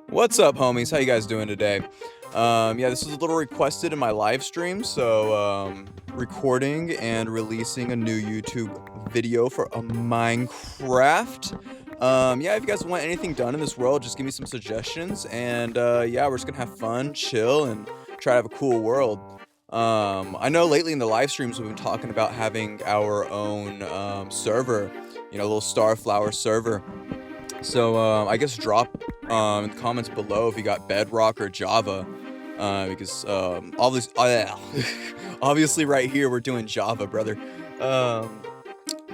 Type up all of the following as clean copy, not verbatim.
What's up, homies? How you guys doing today? Yeah, this is a little requested in my live stream, so recording and releasing a new YouTube video for a Minecraft. Yeah, if you guys want anything done in this world, just give me some suggestions, and yeah, we're just gonna have fun, chill, and try to have a cool world. I know lately in the live streams we've been talking about having our own server, a little Starflower server. So I guess drop in the comments below if you got Bedrock or Java, because obviously right here we're doing Java, brother. But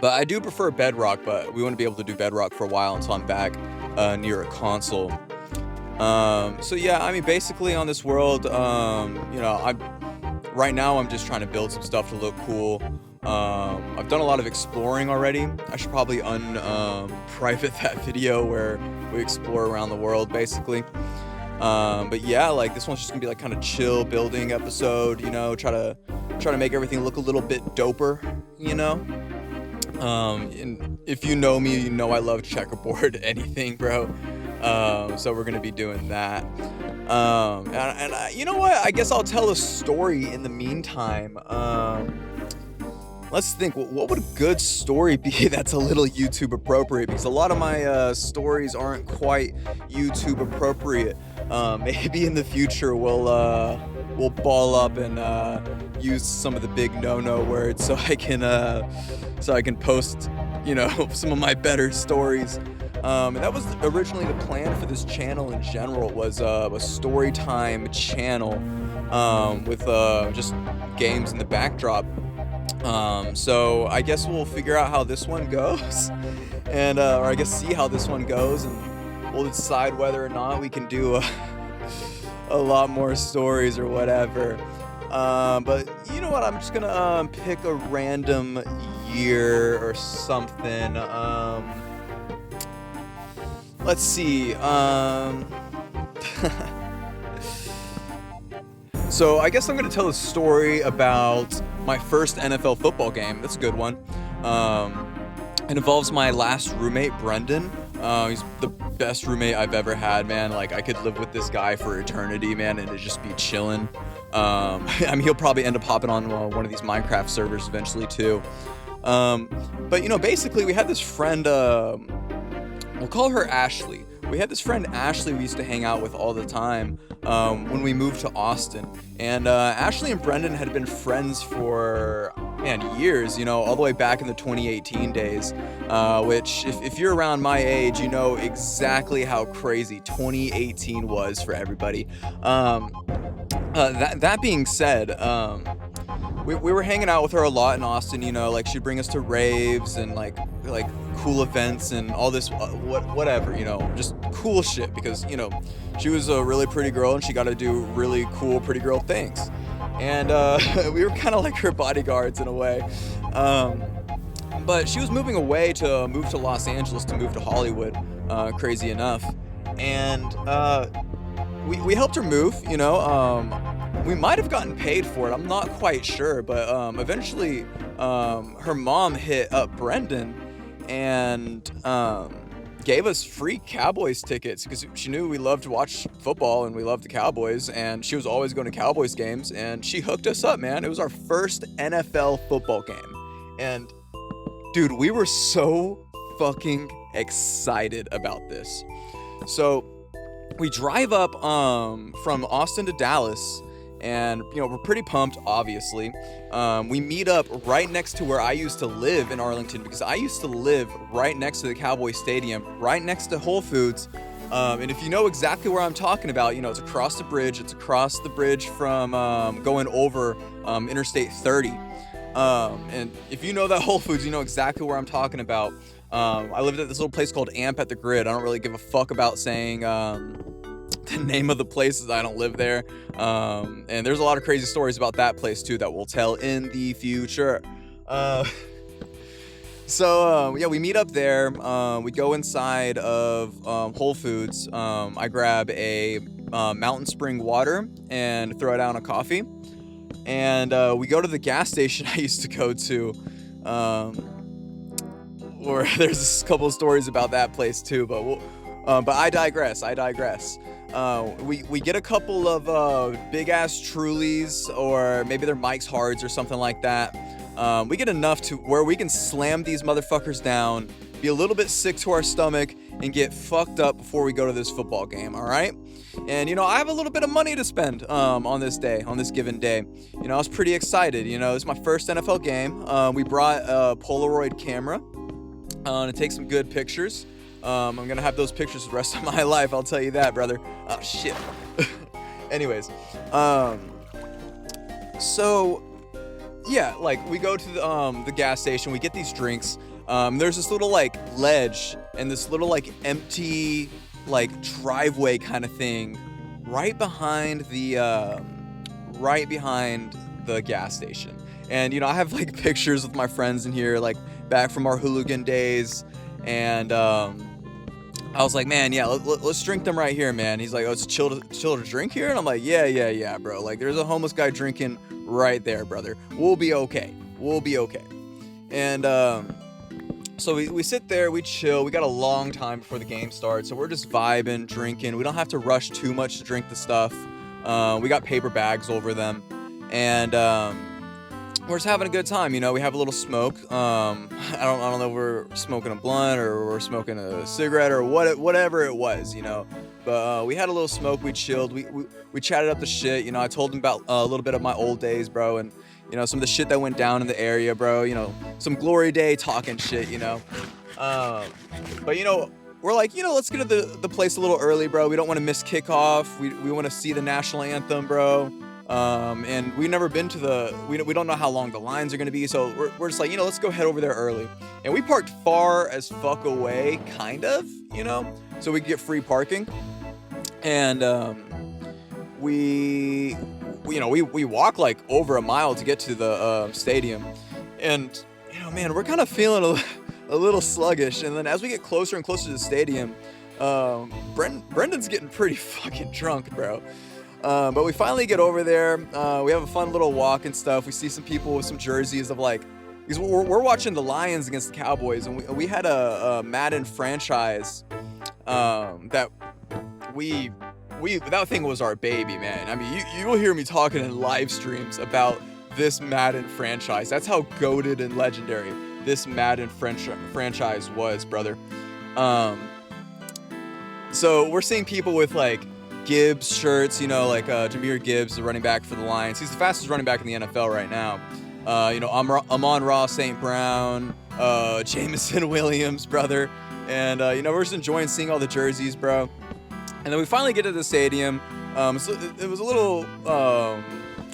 I do prefer Bedrock, but we want to be able to do Bedrock for a while until I'm back near a console. So yeah, I mean basically on this world, right now I'm just trying to build some stuff to look cool. I've done a lot of exploring already. I should probably private that video where we explore around the world, basically. But yeah, like this one's just gonna be like kind of chill building episode, try to make everything look a little bit doper, And if you know me, you know I love checkerboard anything, bro. So we're gonna be doing that. You know what? I guess I'll tell a story in the meantime. Let's think, what would a good story be that's a little YouTube appropriate? Because a lot of my stories aren't quite YouTube appropriate. Maybe in the future we'll ball up and use some of the big no-no words so I can post, some of my better stories. And that was originally the plan for this channel in general. It was a Storytime channel with just games in the backdrop. So I guess we'll figure out how this one goes, and or I guess see how this one goes, and we'll decide whether or not we can do a lot more stories or whatever. But you know what? I'm just gonna pick a random year or something. Let's see. So I guess I'm gonna tell a story about my first NFL football game. That's a good one. It involves my last roommate, Brendan. He's the best roommate I've ever had, man. Like, I could live with this guy for eternity, man, and it'd just be chilling. I mean, he'll probably end up hopping on one of these Minecraft servers eventually, too. But, basically, we had this friend, we'll call her Ashley. We had this friend Ashley we used to hang out with all the time when we moved to Austin. And Ashley and Brendan had been friends for, years, all the way back in the 2018 days, which if you're around my age, you know exactly how crazy 2018 was for everybody. That being said, we were hanging out with her a lot in Austin, like she'd bring us to raves and like cool events and all this whatever, just cool shit, because she was a really pretty girl and she got to do really cool pretty girl things, and we were kind of like her bodyguards in a way. But she was moving away to move to Los Angeles, to move to Hollywood, crazy enough, and we helped her move. We might have gotten paid for it, I'm not quite sure, but eventually her mom hit up Brendan and gave us free Cowboys tickets, because she knew we loved to watch football and we loved the Cowboys, and she was always going to Cowboys games, and she hooked us up, man. It was our first NFL football game, and dude, we were so fucking excited about this. So we drive up from Austin to Dallas, and we're pretty pumped, obviously. We meet up right next to where I used to live in Arlington, because I used to live right next to the Cowboy Stadium, right next to Whole Foods. And if you know exactly where I'm talking about, it's across the bridge. It's across the bridge from going over Interstate 30. And if you know that Whole Foods, you know exactly where I'm talking about. I lived at this little place called Amp at the Grid. I don't really give a fuck about saying the name of the places. I don't live there. And there's a lot of crazy stories about that place too that we'll tell in the future. So yeah, we meet up there. We go inside of Whole Foods. I grab a Mountain Spring water and throw down a coffee. And we go to the gas station I used to go to. Or there's a couple of stories about that place too, but But I digress. We get a couple of big ass Trulies, or maybe they're Mike's Hards or something like that. We get enough to where we can slam these motherfuckers down, be a little bit sick to our stomach, and get fucked up before we go to this football game. All right. And you know, I have a little bit of money to spend on this given day. You know, I was pretty excited. You know, this is my first NFL game. We brought a Polaroid camera to take some good pictures. I'm gonna have those pictures the rest of my life, I'll tell you that, brother. Oh shit. Anyways, so yeah, like we go to the gas station, we get these drinks. There's this little like ledge and this little like empty like driveway kind of thing right behind the gas station. And you know, I have like pictures with my friends in here, like back from our hooligan days, and I was like, man, yeah, let's drink them right here, man. He's like, oh, it's chill to drink here? And I'm like, yeah, bro. Like, there's a homeless guy drinking right there, brother. We'll be okay. And so we sit there, we chill. We got a long time before the game starts, so we're just vibing, drinking. We don't have to rush too much to drink the stuff. We got paper bags over them, and we're just having a good time. You know, we have a little smoke. I don't know if we're smoking a blunt or we're smoking a cigarette or whatever it was, you know. But we had a little smoke. We chilled. We chatted up the shit. You know, I told him about a little bit of my old days, bro, and you know, some of the shit that went down in the area, bro. You know, some glory day talking shit, you know. But you know, we're like, you know, let's get to the place a little early, bro. We don't want to miss kickoff. We want to see the national anthem, bro. And we've never been to we don't know how long the lines are going to be, so we're just like, you know, let's go head over there early. And we parked far as fuck away, kind of, you know, so we could get free parking. And we walk like over a mile to get to the stadium. And you know, man, we're kind of feeling a little sluggish. And then as we get closer and closer to the stadium, Brendan's getting pretty fucking drunk, bro. But we finally get over there. We have a fun little walk and stuff. We see some people with some jerseys of like, because we're watching the Lions against the Cowboys, and we had a Madden franchise that that thing was our baby, man. I mean, you will hear me talking in live streams about this Madden franchise. That's how goated and legendary this Madden franchise was, brother. So we're seeing people with like Gibbs shirts, you know, like Jahmyr Gibbs, the running back for the Lions. He's the fastest running back in the NFL right now. You know, Amon-Ra St. Brown, Jameson Williams, brother. And, you know, we're just enjoying seeing all the jerseys, bro. And then we finally get to the stadium. So it was a little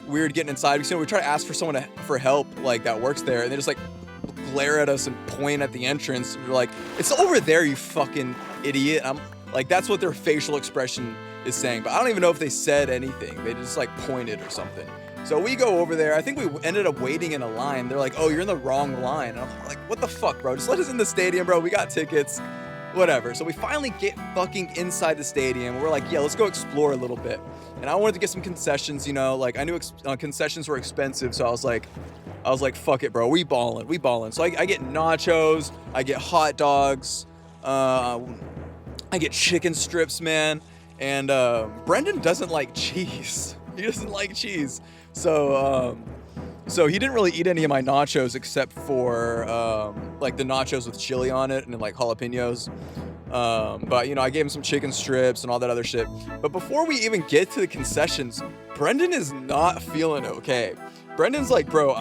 weird getting inside because, you know, we try to ask for someone for help, like, that works there. And they just, like, glare at us and point at the entrance. We're like, it's over there, you fucking idiot. I'm like, that's what their facial expression is saying. But I don't even know if they said anything. They just, like, pointed or something. So we go over there. I think we ended up waiting in a line. They're like, oh, you're in the wrong line. And I'm like, what the fuck, bro? Just let us in the stadium, bro. We got tickets. Whatever. So we finally get fucking inside the stadium. We're like, yeah, let's go explore a little bit. And I wanted to get some concessions, you know. Like, I knew concessions were expensive. So I was like, fuck it, bro. We ballin'. So I get nachos. I get hot dogs. I get chicken strips, man. And Brendan doesn't like cheese. He doesn't like cheese. So he didn't really eat any of my nachos except for like the nachos with chili on it and like jalapenos. But you know, I gave him some chicken strips and all that other shit. But before we even get to the concessions, Brendan is not feeling okay. Brendan's like, bro,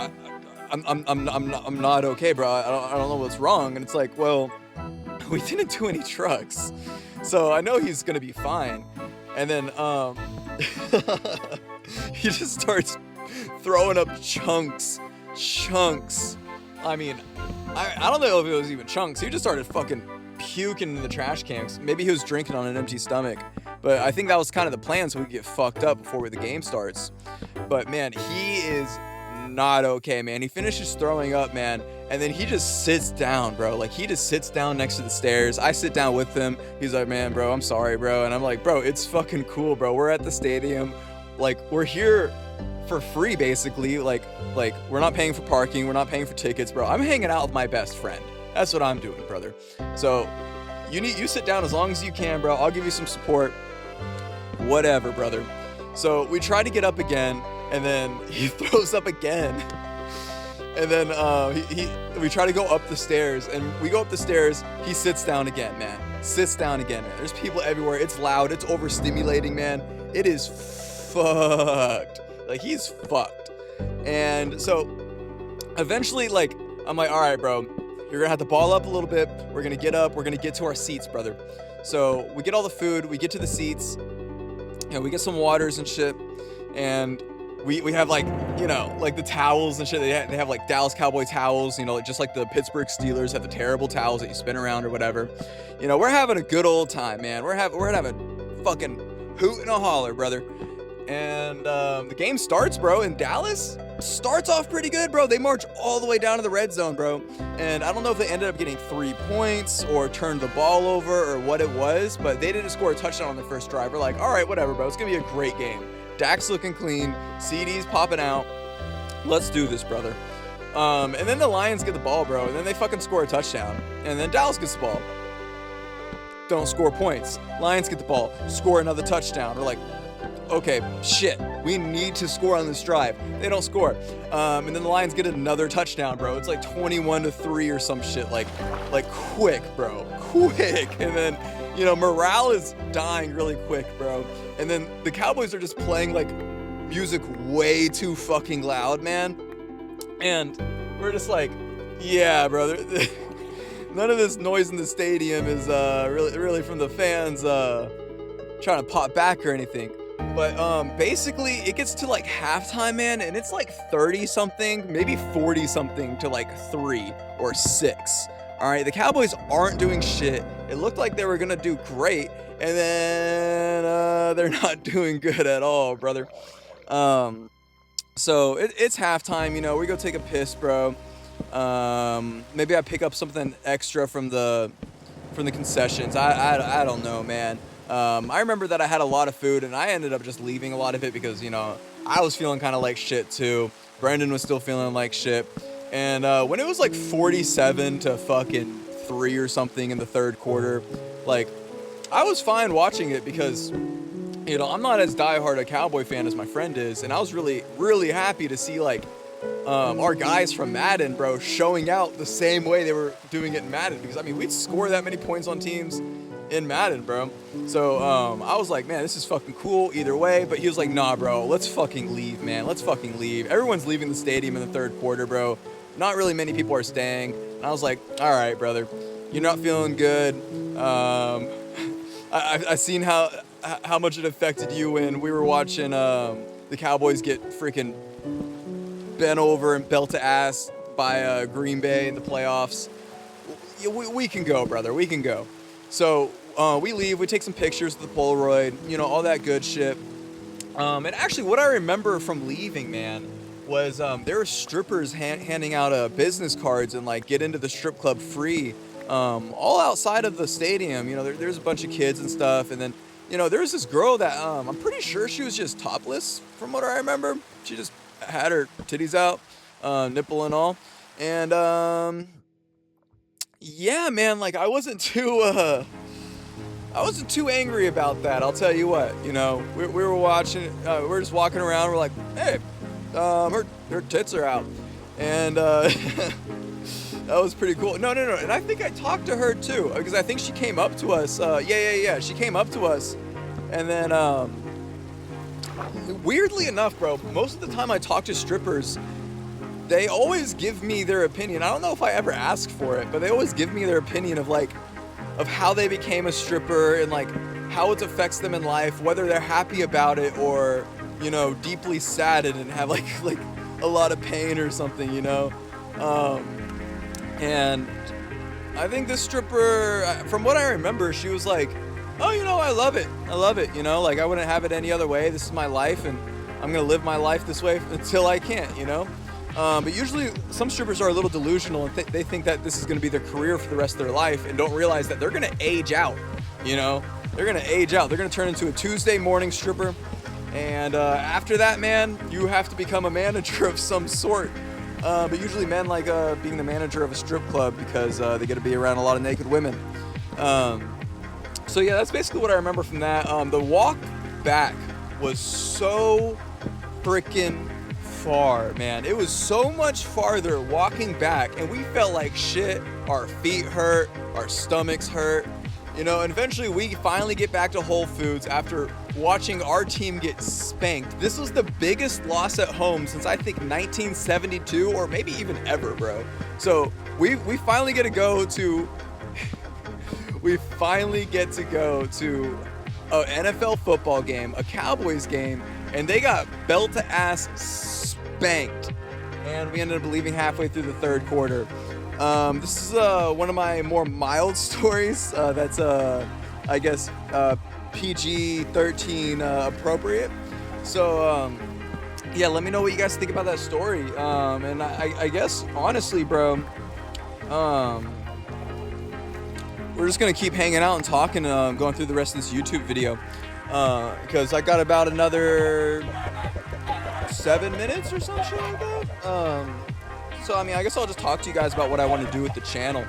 I'm not okay, bro. I don't know what's wrong. And it's like, well, we didn't do any trucks, so I know he's gonna be fine. And then he just starts throwing up chunks. I mean, I don't know if it was even chunks. He just started fucking puking in the trash cans. Maybe he was drinking on an empty stomach. But I think that was kind of the plan, so we could get fucked up before the game starts. But man, he is not okay, man. He finishes throwing up, man, and then he just sits down, bro. Like, he just sits down next to the stairs. I sit down with him. He's like, man, bro, I'm sorry, bro. And I'm like, bro, it's fucking cool, bro. We're at the stadium. Like, we're here for free, basically. Like we're not paying for parking. We're not paying for tickets, bro. I'm hanging out with my best friend. That's what I'm doing, brother. So you sit down as long as you can, bro. I'll give you some support. Whatever, brother. So we try to get up again, and then he throws up again. And then we try to go up the stairs, and we go up the stairs. He sits down again, man. Sits down again, man. There's people everywhere. It's loud. It's overstimulating, man. It is fucked. Like, he's fucked. And so eventually, like, I'm like, all right, bro, you're gonna have to ball up a little bit. We're gonna get up. We're gonna get to our seats, brother. So we get all the food. We get to the seats. You know, we get some waters and shit. And we have, like, you know, like the towels and shit. They have like Dallas Cowboy towels, you know, like, just like the Pittsburgh Steelers have the terrible towels that you spin around or whatever. You know, we're having a good old time, man. We're having a fucking hoot and a holler, brother. And the game starts, bro, in Dallas. Starts off pretty good, bro. They march all the way down to the red zone, bro. And I don't know if they ended up getting 3 points or turned the ball over or what it was, but they didn't score a touchdown on their first drive. We're like, all right, whatever, bro. It's gonna be a great game. Dak's looking clean, CD's popping out. Let's do this, brother. And then the Lions get the ball, bro, and then they fucking score a touchdown. And then Dallas gets the ball. Don't score points. Lions get the ball, score another touchdown. We're like, okay, shit, we need to score on this drive. They don't score. And then the Lions get another touchdown, bro. It's like 21-3 or some shit. Like quick, bro, quick. And then, you know, morale is dying really quick, bro. And then the Cowboys are just playing like music way too fucking loud, man. And we're just like, yeah, brother. None of this noise in the stadium is really from the fans trying to pop back or anything. But basically it gets to like halftime, man, and it's like 30 something, maybe 40 something to like 3 or 6. All right, the Cowboys aren't doing shit. It looked like they were gonna do great, and then they're not doing good at all, brother. So it's halftime, you know. We go take a piss, bro. Maybe I pick up something extra from the concessions. I don't know, man. I remember that I had a lot of food, and I ended up just leaving a lot of it because, you know, I was feeling kind of like shit too. Brendan was still feeling like shit. And when it was like 47-3 or something in the third quarter, like, I was fine watching it because, you know, I'm not as diehard a Cowboy fan as my friend is, and I was really, really happy to see, like, our guys from Madden, bro, showing out the same way they were doing it in Madden, because, I mean, we'd score that many points on teams in Madden, bro. So I was like, man, this is fucking cool either way. But he was like, nah, bro, let's fucking leave, man. Let's fucking leave. Everyone's leaving the stadium in the third quarter, bro. Not really many people are staying. And I was like, all right, brother, you're not feeling good. I seen how much it affected you when we were watching the Cowboys get freaking bent over and belt to ass by Green Bay in the playoffs. We can go, brother. We can go. So we leave, we take some pictures of the Polaroid, you know, all that good shit. And actually what I remember from leaving, man, was there were strippers handing out business cards and like get into the strip club free, all outside of the stadium. You know, there's a bunch of kids and stuff. And then, you know, there's this girl that I'm pretty sure she was just topless from what I remember. She just had her titties out, nipple and all. And yeah, man, like I wasn't too angry about that. I'll tell you what, you know, we were watching, we're just walking around. We're like, hey, her tits are out, and that was pretty cool. No, and I think I talked to her too, because I think she came up to us. Yeah, she came up to us, and then weirdly enough, bro, most of the time I talk to strippers, they always give me their opinion. I don't know if I ever asked for it, but they always give me their opinion of how they became a stripper and like how it affects them in life, whether they're happy about it or, you know, deeply saddened and have like a lot of pain or something, you know. And I think this stripper, from what I remember, she was like, oh, you know, I love it, you know, like I wouldn't have it any other way. This is my life, and I'm gonna live my life this way until I can't, you know. But usually some strippers are a little delusional and they think that this is going to be their career for the rest of their life and don't realize that they're going to age out, you know? They're going to age out. They're going to turn into a Tuesday morning stripper. And after that, man, you have to become a manager of some sort. But usually men like being the manager of a strip club because they get to be around a lot of naked women. So yeah, that's basically what I remember from that. The walk back was so freaking far, man. It was so much farther walking back, and we felt like shit. Our feet hurt, our stomachs hurt, you know. And eventually we finally get back to Whole Foods after watching our team get spanked. This was the biggest loss at home since I think 1972 or maybe even ever, bro. So we finally get to go to an NFL football game, a Cowboys game, and they got belt to ass spanked, and we ended up leaving halfway through the third quarter. This is one of my more mild stories. That's I guess PG-13 appropriate. So yeah, let me know what you guys think about that story. And I guess honestly, bro, we're just gonna keep hanging out and talking, going through the rest of this YouTube video, because I got about another 7 minutes or some shit like that. So I mean, I guess I'll just talk to you guys about what I want to do with the channel.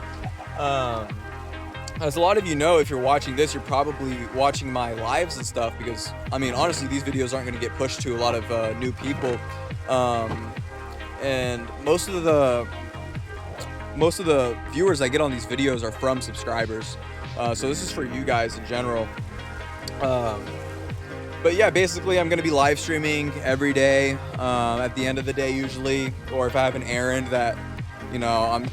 As a lot of you know, if you're watching this, you're probably watching my lives and stuff, because I mean, honestly, these videos aren't going to get pushed to a lot of new people, and most of the viewers I get on these videos are from subscribers. So this is for you guys in general. But yeah, basically I'm gonna be live streaming every day, at the end of the day usually, or if I have an errand that, you know, I'm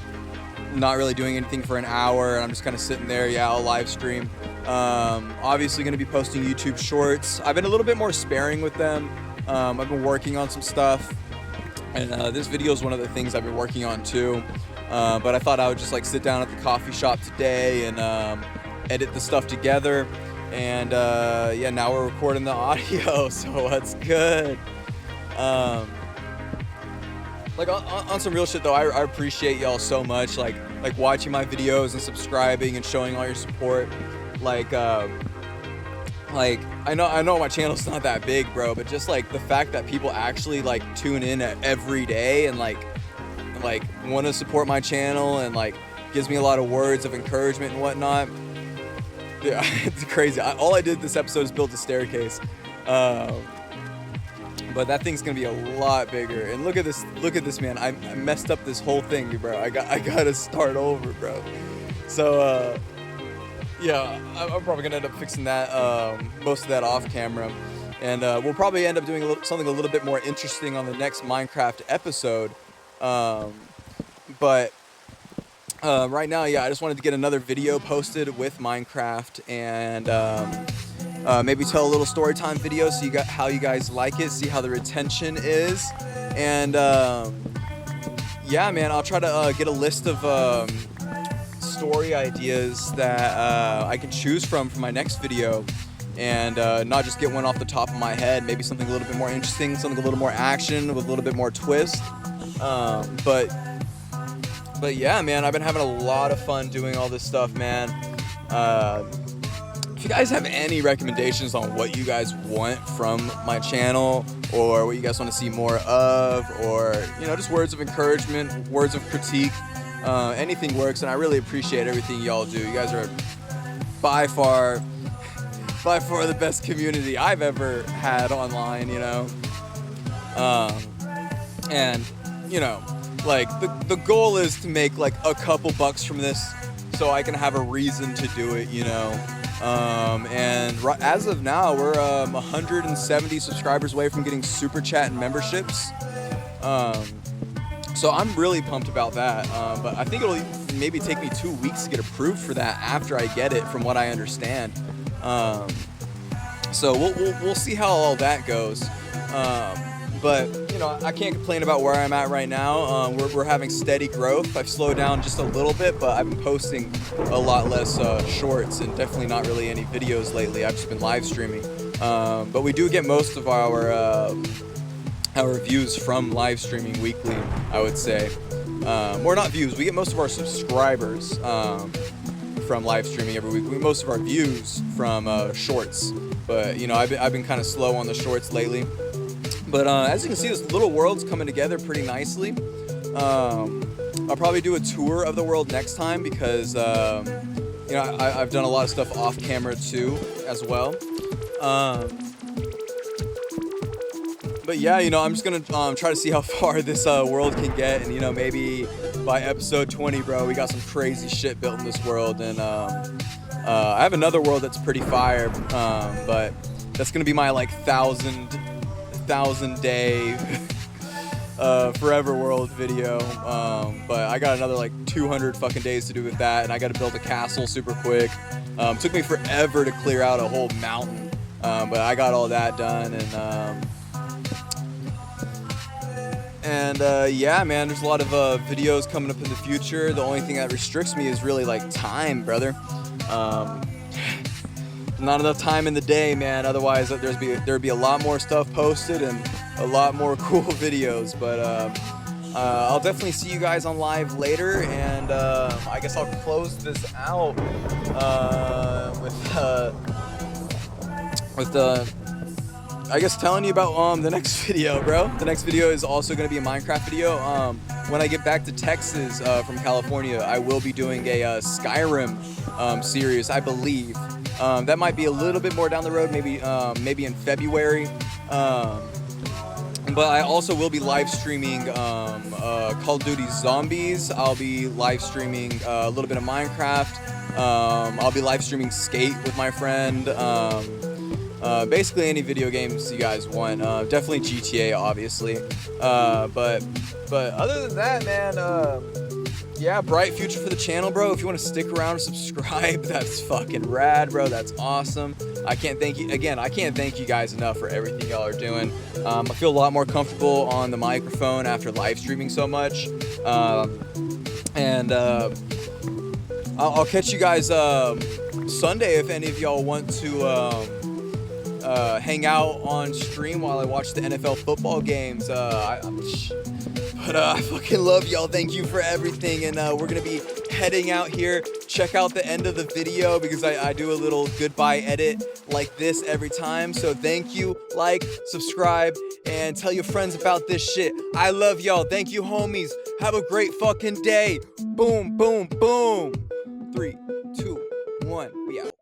not really doing anything for an hour and I'm just kind of sitting there, yeah, I'll live stream. Obviously gonna be posting YouTube shorts. I've been a little bit more sparing with them. I've been working on some stuff, and this video is one of the things I've been working on too. But I thought I would just like sit down at the coffee shop today and edit the stuff together. And yeah, now we're recording the audio, so what's good? Like on some real shit though, I appreciate y'all so much, like watching my videos and subscribing and showing all your support. Like I know my channel's not that big, bro, but just like the fact that people actually like tune in every day and like want to support my channel and like gives me a lot of words of encouragement and whatnot. Yeah, it's crazy. All I did this episode is build a staircase, but that thing's gonna be a lot bigger. And look at this, man. I messed up this whole thing, bro. I gotta start over, bro. So yeah, I'm probably gonna end up fixing that, most of that off camera, and we'll probably end up doing something a little bit more interesting on the next Minecraft episode. But right now, yeah, I just wanted to get another video posted with Minecraft, and maybe tell a little story time video, so you got how you guys like it, see how the retention is, and yeah, man, I'll try to get a list of story ideas that I can choose from for my next video, and not just get one off the top of my head. Maybe something a little bit more interesting, something a little more action with a little bit more twist. But yeah, man, I've been having a lot of fun doing all this stuff, man. If you guys have any recommendations on what you guys want from my channel, or what you guys want to see more of, or, you know, just words of encouragement, words of critique, anything works, and I really appreciate everything y'all do. You guys are by far the best community I've ever had online, you know. And, you know, like the goal is to make like a couple bucks from this so I can have a reason to do it, you know. And as of now, we're 170 subscribers away from getting super chat and memberships. So I'm really pumped about that. But I think it'll maybe take me 2 weeks to get approved for that after I get it, from what I understand. So we'll see how all that goes. But, you know, I can't complain about where I'm at right now. We're having steady growth. I've slowed down just a little bit, but I've been posting a lot less shorts, and definitely not really any videos lately. I've just been live streaming. But we do get most of our views from live streaming weekly, I would say. Or not views, we get most of our subscribers from live streaming every week. We get most of our views from shorts. But, you know, I've been kind of slow on the shorts lately. But as you can see, this little world's coming together pretty nicely. I'll probably do a tour of the world next time, because you know, I've done a lot of stuff off camera too, as well. But yeah, you know, I'm just gonna try to see how far this world can get, and you know, maybe by episode 20, bro, we got some crazy shit built in this world, and I have another world that's pretty fire, but that's gonna be my like thousand day forever world video. But I got another like 200 fucking days to do with that, and I got to build a castle super quick. Took me forever to clear out a whole mountain, but I got all that done, and yeah, man, there's a lot of videos coming up in the future. The only thing that restricts me is really like time, brother. Not enough time in the day, man. Otherwise, there'd be a lot more stuff posted and a lot more cool videos. But I'll definitely see you guys on live later, and I guess I'll close this out with I guess telling you about the next video, bro. The next video is also going to be a Minecraft video. When I get back to Texas from California, I will be doing a Skyrim series, I believe. That might be a little bit more down the road, maybe in February. But I also will be live streaming Call of Duty Zombies. I'll be live streaming a little bit of Minecraft. I'll be live streaming Skate with my friend. Basically any video games you guys want. Definitely GTA, obviously. But other than that, man, yeah, bright future for the channel, bro. If you want to stick around and subscribe, that's fucking rad, bro. That's awesome. I can't thank you guys enough for everything y'all are doing. I feel a lot more comfortable on the microphone after live streaming so much. And I'll catch you guys Sunday if any of y'all want to hang out on stream while I watch the NFL football games. But I fucking love y'all. Thank you for everything. And we're going to be heading out here. Check out the end of the video because I do a little goodbye edit like this every time. So thank you, like, subscribe, and tell your friends about this shit. I love y'all. Thank you, homies. Have a great fucking day. Boom, boom, boom. 3, 2, 1. We out.